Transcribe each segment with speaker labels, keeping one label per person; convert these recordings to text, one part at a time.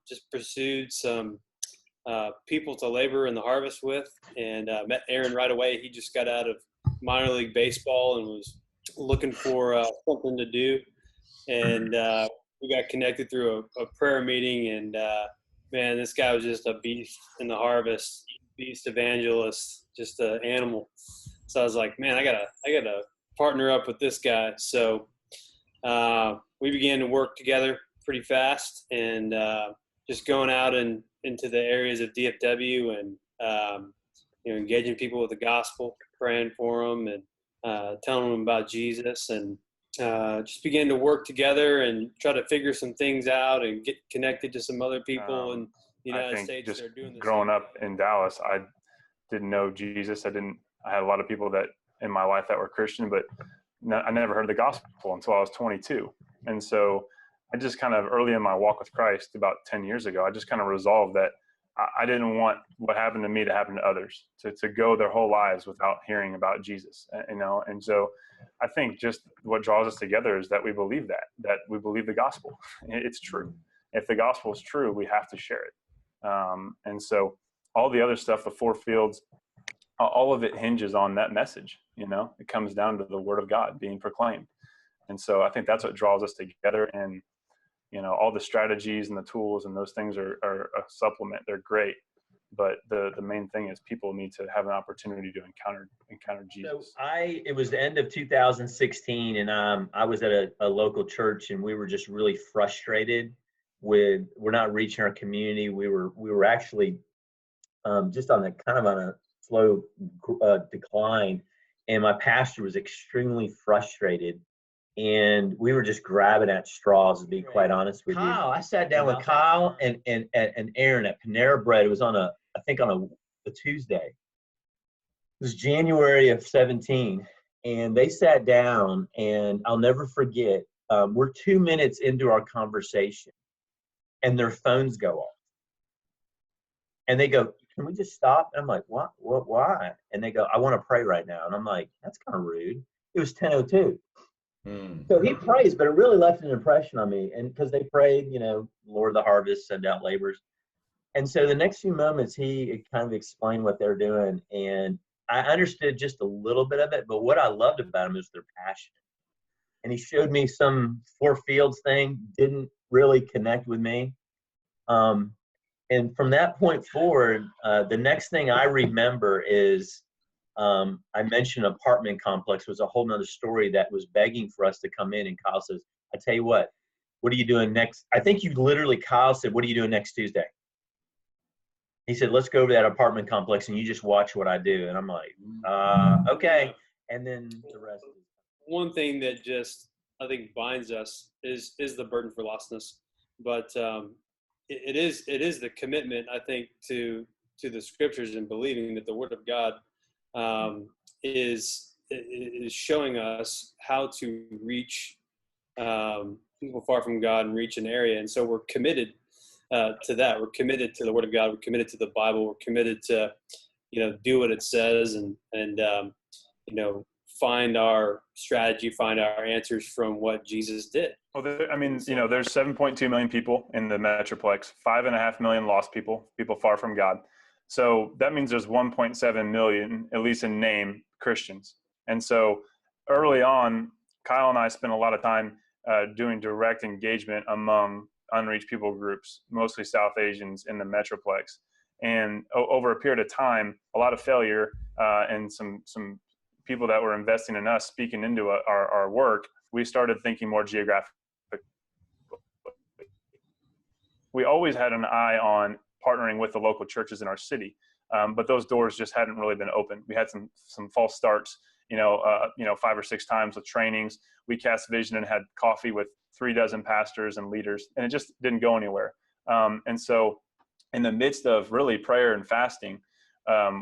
Speaker 1: just pursued some people to labor in the harvest with, and met Aaron right away. He just got out of minor league baseball and was looking for something to do, and we got connected through a prayer meeting. And man, this guy was just a beast in the harvest, beast evangelist, just an animal. So I was like, man, I gotta partner up with this guy. So we began to work together pretty fast, and just going out and into the areas of DFW, and engaging people with the gospel, praying for them, and telling them about Jesus, and just began to work together and try to figure some things out and get connected to some other people in the United States
Speaker 2: just
Speaker 1: that are doing this.
Speaker 2: Growing up in Dallas, I didn't know Jesus. I had a lot of people that in my life that were Christian, but I never heard the gospel until I was 22. And so I just kind of early in my walk with Christ, about 10 years ago, I just kind of resolved that I didn't want what happened to me to happen to others, to go their whole lives without hearing about Jesus, And so I think just what draws us together is that we believe that we believe the gospel. It's true. If the gospel is true, we have to share it. And so all the other stuff, the four fields, all of it hinges on that message. It comes down to the word of God being proclaimed. And so I think that's what draws us together. And, all the strategies and the tools and those things are a supplement. They're great. But the main thing is people need to have an opportunity to encounter Jesus.
Speaker 3: So it was the end of 2016, and I was at a local church, and we were just really frustrated we're not reaching our community. We were actually just on a slow decline, and my pastor was extremely frustrated, and we were just grabbing at straws, to be quite honest with you. I sat down with Kyle and Aaron at Panera Bread. It was on a Tuesday. It was January of 17, and they sat down, and I'll never forget, we're 2 minutes into our conversation, and their phones go off. And they go, "Can we just stop?" And I'm like, "What? Why?" And they go, "I want to pray right now." And I'm like, "That's kind of rude." It was 10:02. So he prays, but it really left an impression on me. And because they prayed, Lord of the harvest, send out laborers. And so the next few moments, he kind of explained what they're doing. And I understood just a little bit of it, but what I loved about him is their passion. And he showed me some four fields thing, didn't really connect with me. And from that point forward, the next thing I remember is I mentioned apartment complex was a whole nother story that was begging for us to come in. And Kyle says, "I tell you what are you doing next?" I think Kyle said, "What are you doing next Tuesday?" He said, "Let's go over to that apartment complex and you just watch what I do." And I'm like, okay. And then the rest.
Speaker 1: One thing that just, I think, binds us is the burden for lostness. But it is the commitment, I think, to the scriptures and believing that the word of God is showing us how to reach people far from God and reach an area. And so we're committed to that. We're committed to the word of God. We're committed to the Bible. We're committed to, do what it says and find our strategy, find our answers from what Jesus did.
Speaker 2: Well, there's 7.2 million people in the Metroplex, 5.5 million lost people far from God. So that means there's 1.7 million, at least in name, Christians. And so early on, Kyle and I spent a lot of time doing direct engagement among unreached people groups, mostly South Asians in the Metroplex. And over a period of time, a lot of failure and some people that were investing in us, speaking into our work, we started thinking more geographic. We always had an eye on partnering with the local churches in our city, but those doors just hadn't really been open. We had some false starts, 5 or 6 times with trainings. We cast vision and had coffee with 36 pastors and leaders, and it just didn't go anywhere. And so in the midst of really prayer and fasting,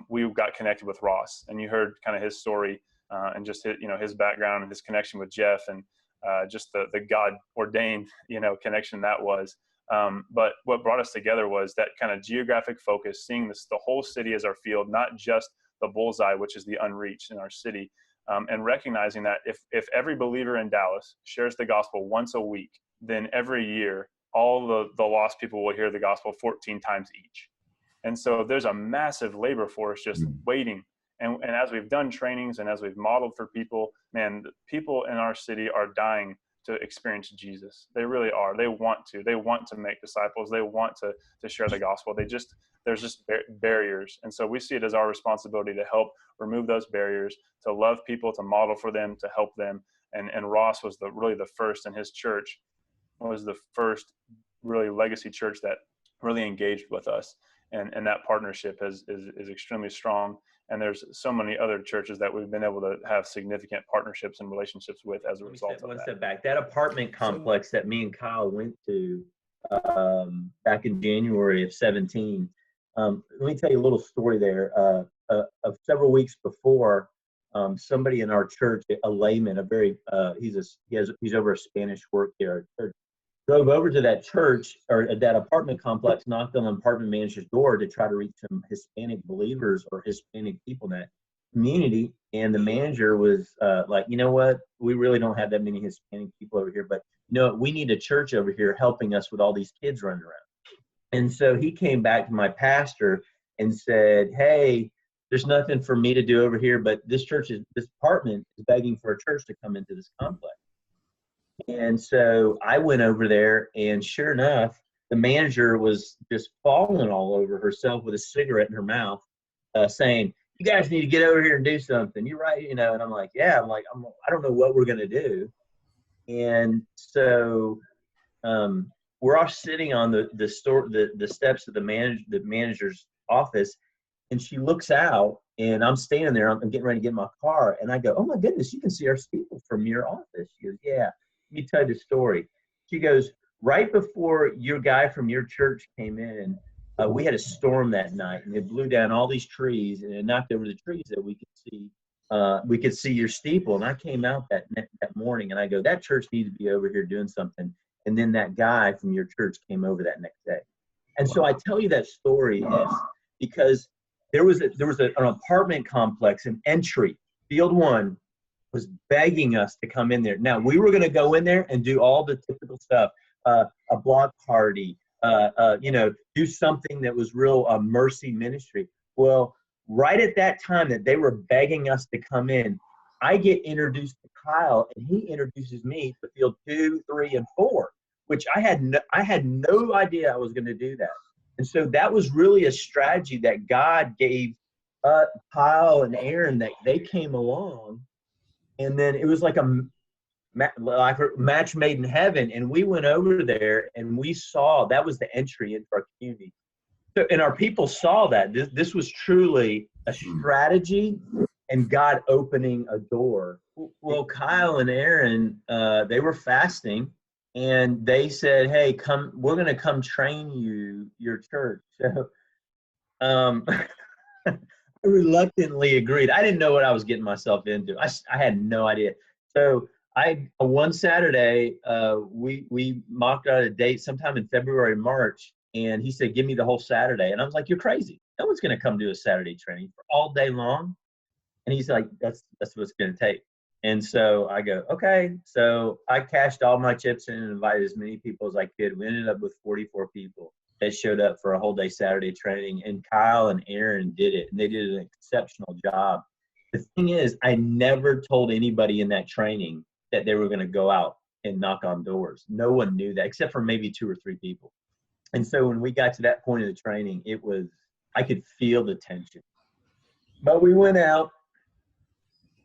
Speaker 2: we got connected with Ross, and you heard kind of his story and just his background and his connection with Jeff, and just the God ordained, connection that was. But what brought us together was that kind of geographic focus, seeing the whole city as our field, not just the bullseye, which is the unreached in our city, and recognizing that if every believer in Dallas shares the gospel once a week, then every year all the lost people will hear the gospel 14 times each. And so there's a massive labor force just waiting. And as we've done trainings and as we've modeled for people, man, people in our city are dying to experience Jesus. They really are. They want to make disciples. They want to share the gospel. There's just barriers. And so we see it as our responsibility to help remove those barriers, to love people, to model for them, to help them. And Ross was really the first, in his church was the first really legacy church that really engaged with us. And that partnership is extremely strong. And there's so many other churches that we've been able to have significant partnersits and relationships with as a result of that.
Speaker 3: One step back. That apartment complex that me and Kyle went to back in January of 17. Let me tell you a little story there. Of several weeks before, somebody in our church, a layman, he's over a Spanish work here, drove over to that church or that apartment complex, knocked on the apartment manager's door to try to reach some Hispanic believers or Hispanic people in that community. And the manager was like, you know what, we really don't have that many Hispanic people over here, but you know, we need a church over here helping us with all these kids running around. And so he came back to my pastor and said, hey, there's nothing for me to do over here, but this apartment is begging for a church to come into this complex. And so I went over there, and sure enough, the manager was just falling all over herself with a cigarette in her mouth, saying, you guys need to get over here and do something. You're right, And I'm like, yeah, I don't know what we're going to do. And so we're all sitting on the steps of the manager's office, and she looks out, and I'm standing there. I'm getting ready to get in my car, and I go, oh my goodness, you can see our steeple from your office. She goes, yeah. Let me tell you the story. She goes, right before your guy from your church came in, we had a storm that night, and it blew down all these trees, and it knocked over the trees that we could see. We could see your steeple. And I came out that morning, and I go, that church needs to be over here doing something. And then that guy from your church came over that next day. And so I tell you that story is because there was an apartment complex, an entry, Field 1, was begging us to come in there. Now, we were going to go in there and do all the typical stuff, a block party, do something that was real mercy ministry. Well, right at that time that they were begging us to come in, I get introduced to Kyle, and he introduces me to Field 2, 3, and 4, which I had no idea I was going to do that. And so that was really a strategy that God gave Kyle and Aaron, that they came along. And then it was like a match made in heaven. And we went over there, and we saw that was the entry into our community. So, and our people saw that this was truly a strategy and God opening a door. Well, Kyle and Aaron, they were fasting, and they said, hey, come, we're going to come train your church. So I reluctantly agreed. I didn't know what I was getting myself into. I had no idea. So one Saturday, we mocked out a date sometime in February, March, and he said, give me the whole Saturday. And I was like, you're crazy. No one's going to come do a Saturday training for all day long. And he's like, that's what it's going to take. And so I go, okay. So I cashed all my chips in and invited as many people as I could. We ended up with 44 people that showed up for a whole day Saturday training, and Kyle and Aaron did it, and they did an exceptional job. The thing is, I never told anybody in that training that they were going to go out and knock on doors. No one knew that except for maybe 2 or 3 people. And so when we got to that point of the training, I could feel the tension. But we went out,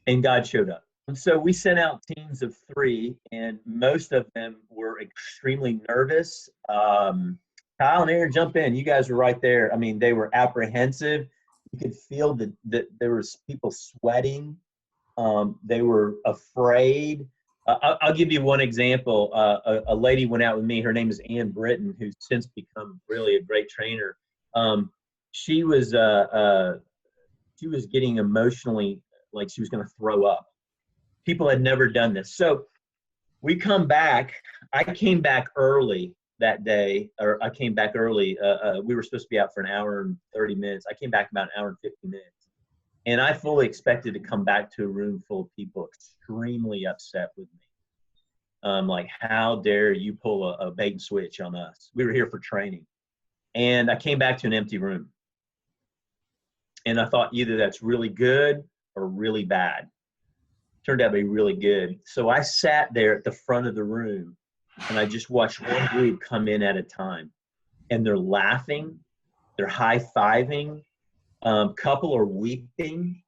Speaker 3: and God showed up. And so we sent out teams of 3, and most of them were extremely nervous. Kyle and Aaron, jump in. You guys were right there. I mean, they were apprehensive. You could feel that there was people sweating. They were afraid. I'll give you one example. A lady went out with me. Her name is Ann Britton, who's since become really a great trainer. She was getting emotionally like she was going to throw up. People had never done this. So we come back. I came back early that day, or I came back early. We were supposed to be out for an hour and 30 minutes. I came back about an hour and 50 minutes. And I fully expected to come back to a room full of people extremely upset with me. Like, how dare you pull a bait and switch on us? We were here for training. And I came back to an empty room. And I thought either that's really good or really bad. Turned out to be really good. So I sat there at the front of the room and I just watched one group come in at a time. And they're laughing, they're high-fiving, couple are weeping.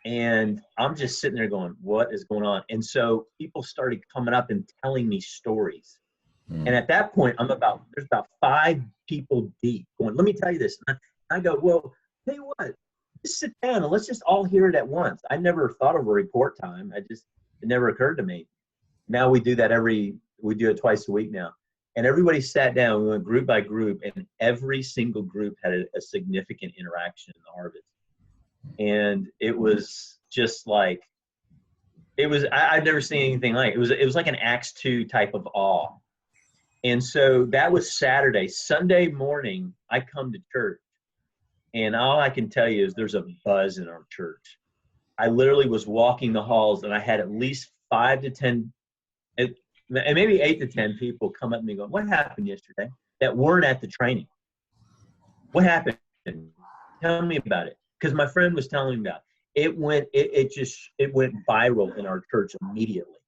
Speaker 3: And I'm just sitting there going, what is going on? And so people started coming up and telling me stories. And at that point, there's about 5 people deep going, let me tell you this. And I go, well, tell you what, just sit down and let's just all hear it at once. I never thought of a report time. It never occurred to me. Now we do that we do it twice a week now. And everybody sat down, we went group by group, and every single group had a significant interaction in the harvest. And it was just like, I'd never seen anything like it. It was like an Acts 2 type of awe. And so that was Saturday. Sunday morning, I come to church, and all I can tell you is there's a buzz in our church. I literally was walking the halls, and I had at least 5 to 10, and maybe 8 to 10 people come up to me going, what happened yesterday that weren't at the training? What happened? Tell me about it. Because my friend was telling me about it. It went viral in our church immediately.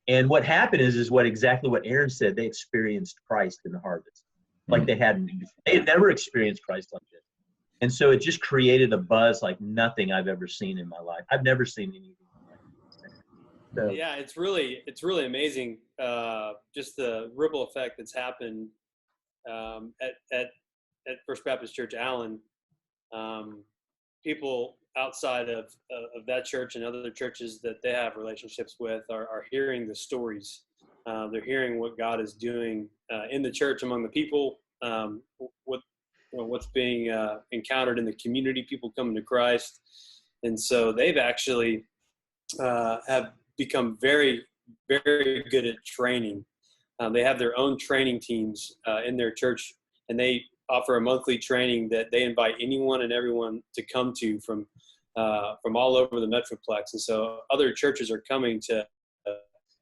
Speaker 3: And what happened is exactly what Aaron said. They experienced Christ in the harvest, like they had never experienced Christ like this. And so it just created a buzz like nothing I've ever seen in my life. I've never seen anything like this. So,
Speaker 1: yeah, it's really amazing. Just the ripple effect that's happened at First Baptist Church Allen. People outside of that church and other churches that they have relationships with are hearing the stories. They're hearing what God is doing in the church among the people, what's being encountered in the community, people coming to Christ. And so they've actually have become very, very good at training. They have their own training teams in their church, and they offer a monthly training that they invite anyone and everyone to come to from all over the Metroplex. And so other churches are coming to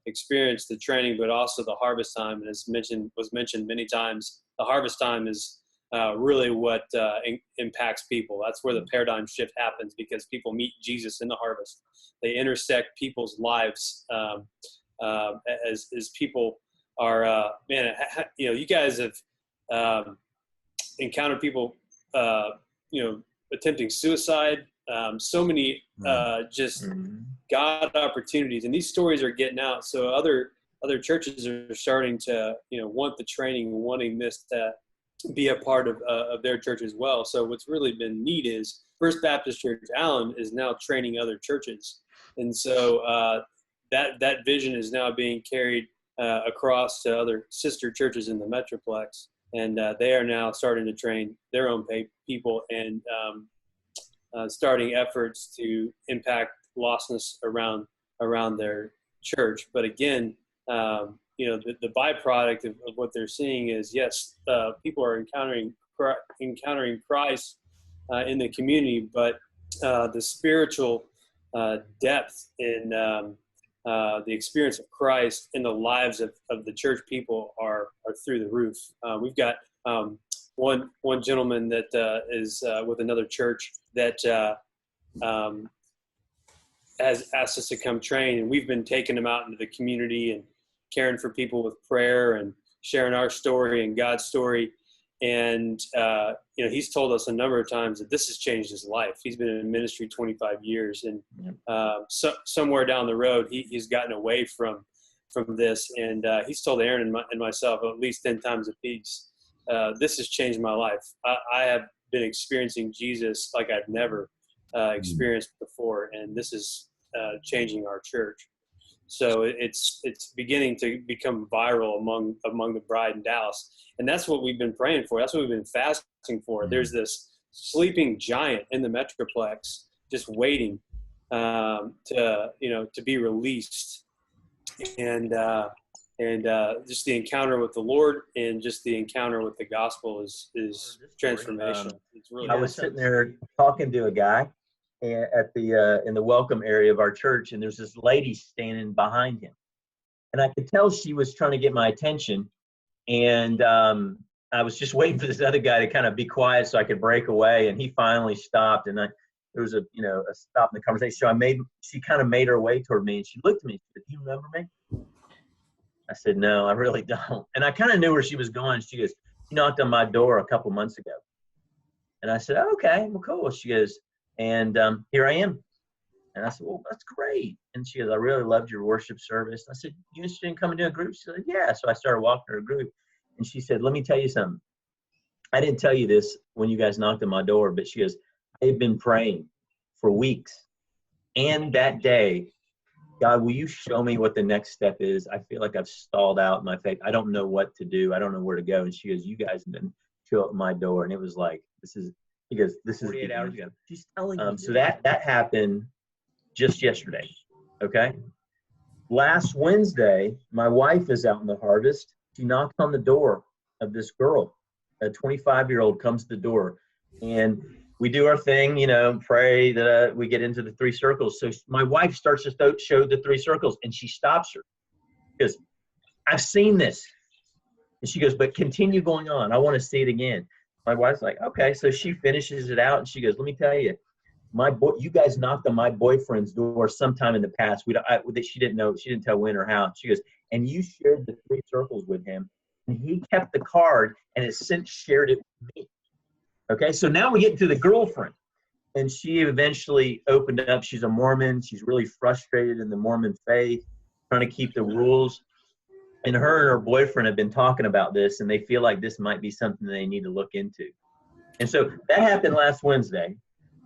Speaker 1: experience the training, but also the harvest time. And as was mentioned many times, the harvest time is really what impacts people. That's where the paradigm shift happens, because people meet Jesus in the harvest. They intersect people's lives as people are, you guys have encountered people, attempting suicide, so many just God opportunities, and these stories are getting out. So other churches are starting to, want the training, wanting this to be a part of their church as well. So what's really been neat is First Baptist Church Allen is now training other churches, and so that vision is now being carried across to other sister churches in the Metroplex. And they are now starting to train their own people and starting efforts to impact lostness around their church. But again, the byproduct of what they're seeing is, yes, people are encountering Christ in the community, but the spiritual depth in the experience of Christ in the lives of the church people are through the roof. We've got one gentleman that is with another church that has asked us to come train, and we've been taking him out into the community and caring for people with prayer and sharing our story and God's story. And he's told us a number of times that this has changed his life. He's been in ministry 25 years, and somewhere down the road, he's gotten away from this. And he's told Aaron and myself at least 10 times a piece, this has changed my life. I have been experiencing Jesus like I've never experienced before, and this is changing our church. So it's beginning to become viral among the bride in Dallas. And that's what we've been praying for. That's what we've been fasting for. There's this sleeping giant in the Metroplex just waiting to be released. And just the encounter with the Lord and just the encounter with the gospel is transformational. It's really
Speaker 3: I was sitting there talking to a guy at the in the welcome area of our church, and there's this lady standing behind him, And I could tell she was trying to get my attention. And I was just waiting for this other guy to kind of be quiet so I could break away. And he finally stopped. And there was a stop in the conversation. So she kind of made her way toward me, and she looked at me and said, "Do you remember me?" I said, "No, I really don't." And I kind of knew where she was going. She goes, "You knocked on my door a couple months ago." And I said, "Okay, well, cool." She goes, "And here I am." And I said, "Well, that's great." And she goes, "I really loved your worship service." I said, "You interested in coming to a group?" She said, "Yeah." So I started walking her a group. And she said, "Let me tell you something. I didn't tell you this when you guys knocked on my door," but she goes, "I've been praying for weeks. And that day, God, will you show me what the next step is? I feel like I've stalled out in my faith. I don't know what to do. I don't know where to go." And she goes, "You guys have been show up my door." And it was like, he goes, "This is 48 hours ago."
Speaker 4: She's telling me.
Speaker 3: So that happened just yesterday. Okay. Last Wednesday, my wife is out in the harvest. She knocked on the door of this girl. A 25-year-old comes to the door, and we do our thing, pray that we get into the 3 circles. So my wife starts to show the 3 circles, and she stops her because I've seen this. And she goes, "But continue going on. I want to see it again." My wife's like, "Okay." So she finishes it out, and she goes, "Let me tell you, you guys knocked on my boyfriend's door sometime in the past. She didn't know. She didn't tell when or how." She goes, "And you shared the 3 circles with him, and he kept the card and has since shared it with me." Okay, so now we get to the girlfriend, and she eventually opened up. She's a Mormon. She's really frustrated in the Mormon faith, trying to keep the rules. And her boyfriend have been talking about this, and they feel like this might be something they need to look into. And so that happened last Wednesday.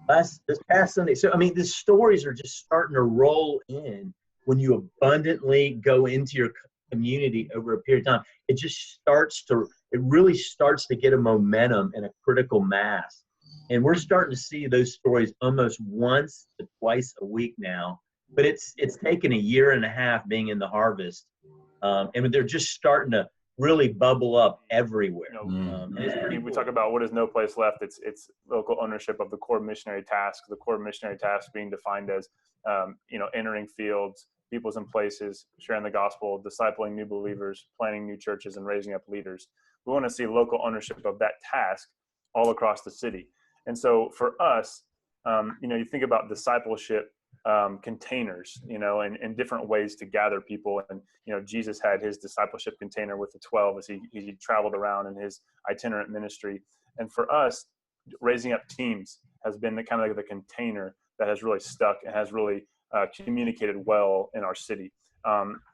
Speaker 3: This past Sunday. So, I mean, the stories are just starting to roll in when you abundantly go into your community over a period of time. It really starts to get a momentum and a critical mass. And we're starting to see those stories almost once to twice a week now. But it's taken a year and a half being in the harvest. And they're just starting to really bubble up everywhere. And it's pretty
Speaker 2: We
Speaker 3: cool.
Speaker 2: talk about what is No Place Left. It's local ownership of the core missionary task. The core missionary task being defined as, entering fields, peoples and places, sharing the gospel, discipling new believers, planting new churches, and raising up leaders. We want to see local ownership of that task all across the city. And so for us, you think about discipleship containers, and different ways to gather people. And, Jesus had his discipleship container with the 12 as he traveled around in his itinerant ministry. And for us, raising up teams has been the kind of the container that has really stuck and has really communicated well in our city.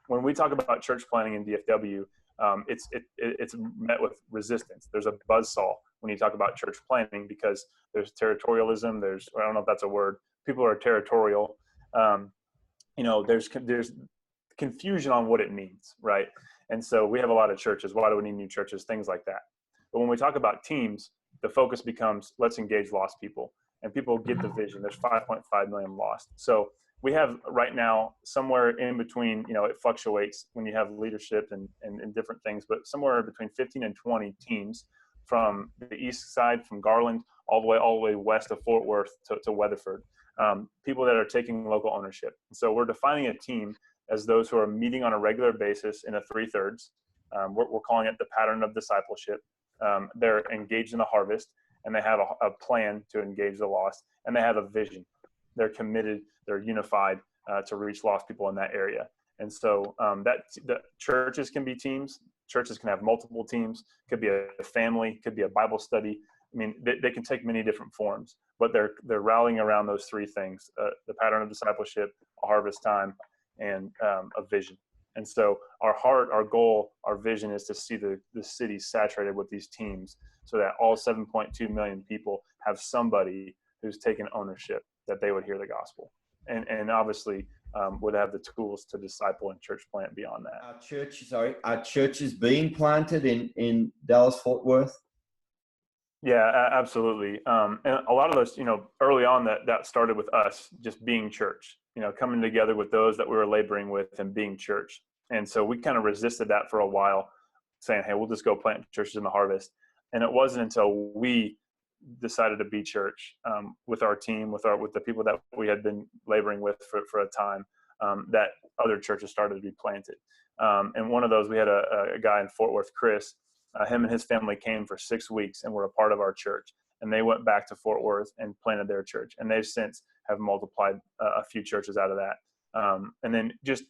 Speaker 2: When we talk about church planning in DFW, it's met with resistance. There's a buzzsaw when you talk about church planning because there's territorialism. I don't know if that's a word. People are territorial. There's confusion on what it means, right? And so we have a lot of churches. Why do we need new churches? Things like that. But when we talk about teams, the focus becomes let's engage lost people, and people get the vision. There's 5.5 million lost. So we have right now somewhere in between, it fluctuates when you have leadership and different things, but somewhere between 15 and 20 teams from the east side, from Garland, all the way west of Fort Worth to Weatherford. People that are taking local ownership. And so we're defining a team as those who are meeting on a regular basis in a 3/3. We're calling it the pattern of discipleship. They're engaged in the harvest, and they have a plan to engage the lost, and they have a vision. They're committed, they're unified to reach lost people in that area. And so that churches can be teams. Churches can have multiple teams. Could be a family, could be a Bible study. I mean, they can take many different forms, but they're rallying around those 3 things: the pattern of discipleship, a harvest time, and a vision. And so our heart, our goal, our vision is to see the city saturated with these teams so that all 7.2 million people have somebody who's taken ownership, that they would hear the gospel. And obviously would have the tools to disciple and church plant beyond that.
Speaker 4: Are churches being planted in Dallas, Fort Worth?
Speaker 2: Yeah, absolutely. And a lot of those, early on that started with us just being church, coming together with those that we were laboring with and being church. And so we kind of resisted that for a while, saying, hey, we'll just go plant churches in the harvest. And it wasn't until we decided to be church with our team, with the people that we had been laboring with for a time, that other churches started to be planted. And one of those, we had a guy in Fort Worth, Chris. Him and his family came for 6 weeks and were a part of our church. And they went back to Fort Worth and planted their church. And they've since have multiplied a few churches out of that. And then just,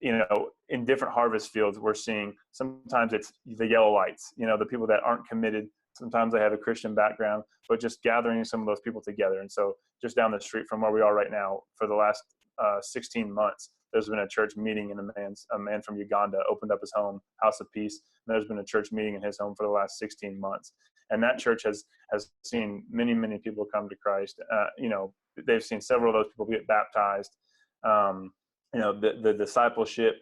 Speaker 2: in different harvest fields, we're seeing sometimes it's the yellow lights, the people that aren't committed. Sometimes they have a Christian background, but just gathering some of those people together. And so just down the street from where we are right now, for the last 16 months, there's been a church meeting, and a man from Uganda opened up his home, House of Peace. And there's been a church meeting in his home for the last 16 months. And that church has seen many, many people come to Christ. They've seen several of those people get baptized. The discipleship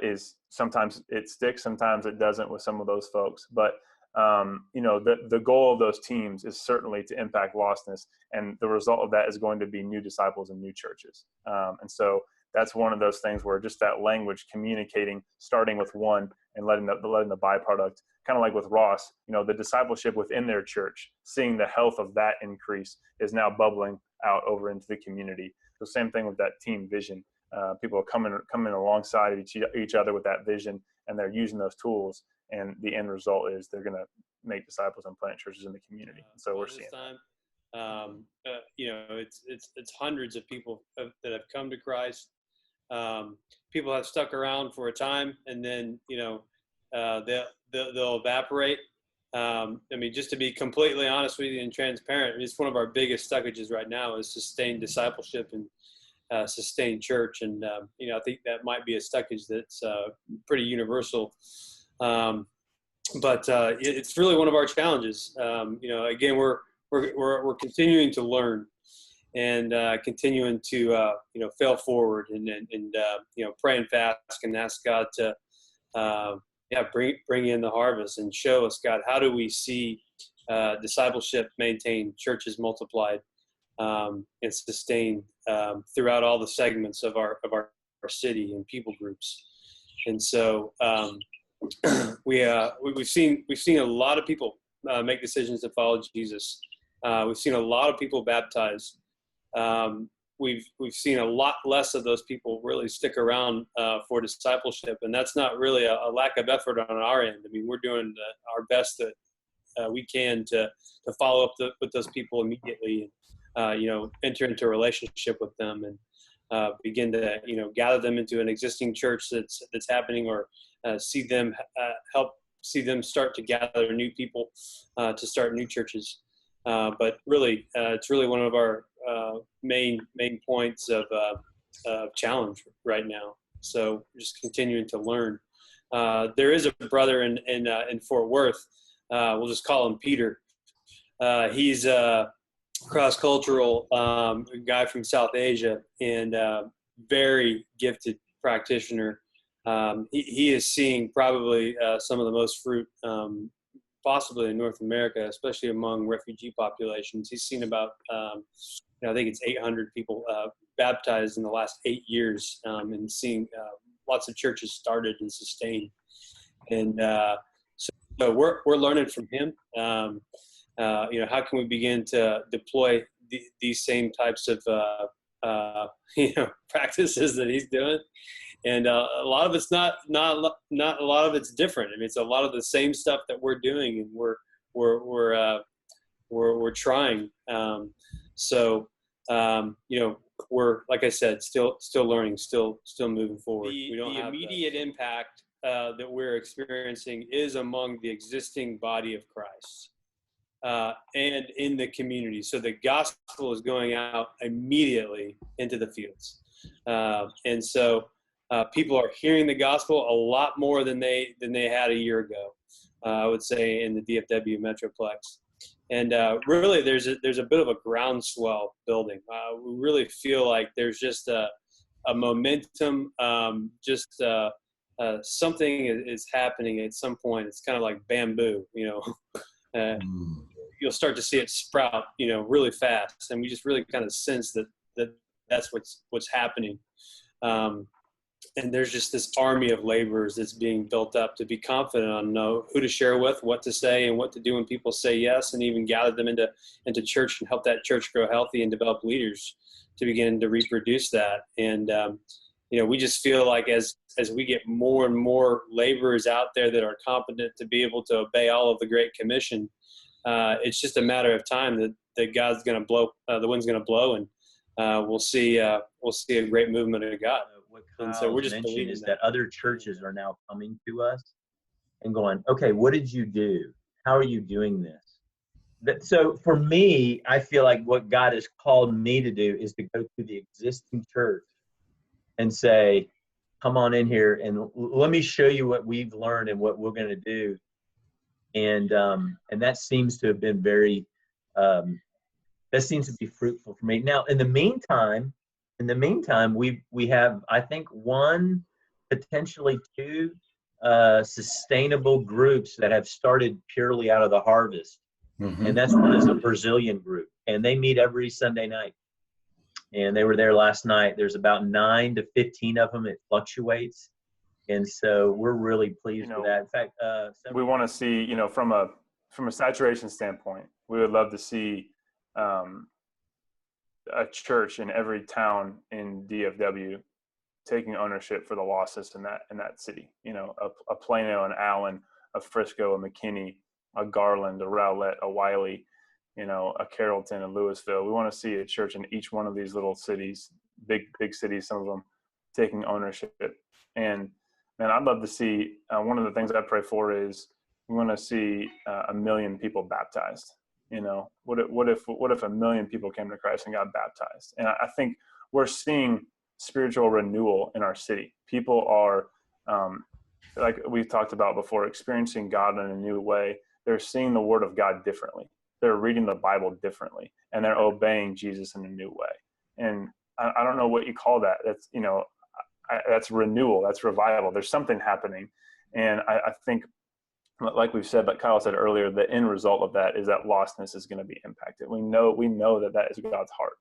Speaker 2: is sometimes it sticks, sometimes it doesn't with some of those folks. But the goal of those teams is certainly to impact lostness, and the result of that is going to be new disciples and new churches. And so that's one of those things where just that language communicating, starting with one and letting the byproduct, kind of like with Ross, the discipleship within their church, seeing the health of that increase is now bubbling out over into the community. The same thing with that team vision. People are coming alongside of each other with that vision, and they're using those tools. And the end result is they're going to make disciples and plant churches in the community. And so we're seeing that.
Speaker 1: It's hundreds of people that have come to Christ. People have stuck around for a time, and then they'll evaporate. Just to be completely honest with you and transparent, it's one of our biggest stockages right now is sustained discipleship and sustained church. And I think that might be a stockage that's pretty universal. But it's really one of our challenges. Again, we're continuing to learn and continuing to fail forward and pray and fast and ask God to bring in the harvest and show us, God, how do we see discipleship maintained, churches multiplied, and sustained throughout all the segments of our city and people groups. And so we've seen a lot of people make decisions to follow Jesus. We've seen a lot of people baptized. We've seen a lot less of those people really stick around for discipleship, and that's not really a lack of effort on our end. We're doing our best that we can to follow up with those people immediately, enter into a relationship with them and begin to gather them into an existing church that's happening, or see them start to gather new people to start new churches. But really, it's really one of our main points of challenge right now. So we're just continuing to learn. There is a brother in Fort Worth. We'll just call him Peter. He's a cross-cultural guy from South Asia and very gifted practitioner. He is seeing probably some of the most fruit possibly in North America, especially among refugee populations. He's seen about, I think it's 800 people baptized in the last 8 years, and seeing lots of churches started and sustained. And so we're learning from him. How can we begin to deploy these same types of practices that he's doing? And a lot of it's not a lot of it's different. It's a lot of the same stuff that we're doing, and we're trying. We're, like I said, still learning, still moving forward. The immediate impact that we're experiencing is among the existing body of Christ and in the community. So the gospel is going out immediately into the fields, and so. People are hearing the gospel a lot more than they had a year ago, I would say, in the DFW Metroplex. And really, there's a bit of a groundswell building. We really feel like there's just a momentum, something is happening at some point. It's kind of like bamboo, you'll start to see it sprout, really fast. And we just really kind of sense that's what's happening. And there's just this army of laborers that's being built up to be confident on who to share with, what to say, and what to do when people say yes, and even gather them into church and help that church grow healthy and develop leaders to begin to reproduce that. And we just feel like as we get more and more laborers out there that are competent to be able to obey all of the Great Commission, it's just a matter of time that God's going to blow, the wind's going to blow, and we'll see a great movement of God.
Speaker 3: What
Speaker 1: And
Speaker 3: Kyle's
Speaker 1: so we're just
Speaker 3: mentioned
Speaker 1: believing
Speaker 3: is that other churches are now coming to us and going, okay, what did you do? How are you doing this? So for me, I feel like what God has called me to do is to go to the existing church and say, come on in here and let me show you what we've learned and what we're going to do. And that seems to have been that seems to be fruitful for me. Now, in the meantime, we have, I think, one, potentially two sustainable groups that have started purely out of the harvest.
Speaker 4: Mm-hmm.
Speaker 3: And that's one is a Brazilian group, and they meet every Sunday night. And they were there last night. There's about 9 to 15 of them. It fluctuates. And so we're really pleased with that. In fact,
Speaker 2: we want to see, from a saturation standpoint, we would love to see a church in every town in DFW taking ownership for the losses in that city. A Plano, an Allen, a Frisco, a McKinney, a Garland, a Rowlett, a Wiley, a Carrollton, a Louisville. We want to see a church in each one of these little cities, big cities, some of them, taking ownership. And man, I'd love to see, one of the things I pray for is we want to see 1 million people baptized. What if 1 million people came to Christ and got baptized? And I think we're seeing spiritual renewal in our city. People are, like we've talked about before, experiencing God in a new way. They're seeing the Word of God differently. They're reading the Bible differently, and they're obeying Jesus in a new way. And I don't know what you call that. That's, that's renewal. That's revival. There's something happening. And I think, like we've said, like Kyle said earlier, the end result of that is that lostness is going to be impacted. We know that is God's heart.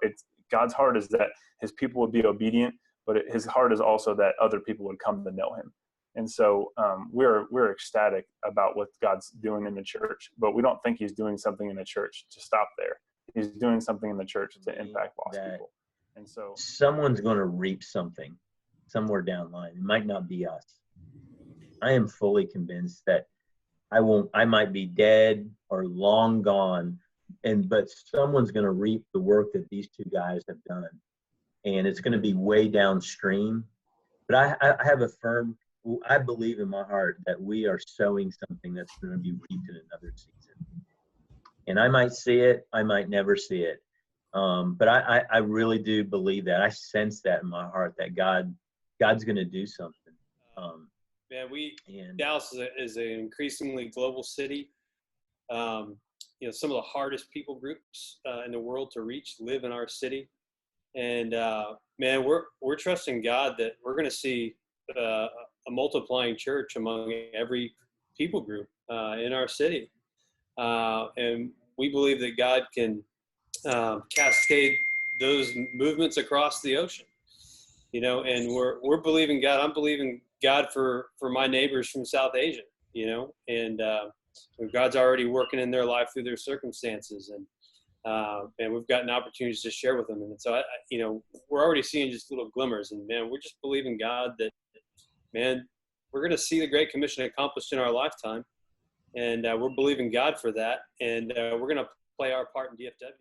Speaker 2: It's God's heart is that his people would be obedient, but his heart is also that other people would come to know him. And so we're ecstatic about what God's doing in the church, but we don't think he's doing something in the church to stop there. He's doing something in the church to impact lost people. And so
Speaker 3: someone's going to reap something somewhere down the line. It might not be us. I am fully convinced that I might be dead or long gone, but someone's going to reap the work that these two guys have done. And it's going to be way downstream. But I believe in my heart that we are sowing something that's going to be reaped in another season. And I might see it, I might never see it. But I really do believe that. I sense that in my heart that God's going to do something.
Speaker 1: Dallas is an increasingly global city. Some of the hardest people groups in the world to reach live in our city. And we're trusting God that we're going to see a multiplying church among every people group in our city. And we believe that God can cascade those movements across the ocean, and we're believing God. I'm believing God for my neighbors from South Asia, and God's already working in their life through their circumstances, and we've gotten opportunities to share with them. And so, we're already seeing just little glimmers, and we're just believing God that, we're going to see the Great Commission accomplished in our lifetime, and we're believing God for that, and we're going to play our part in DFW.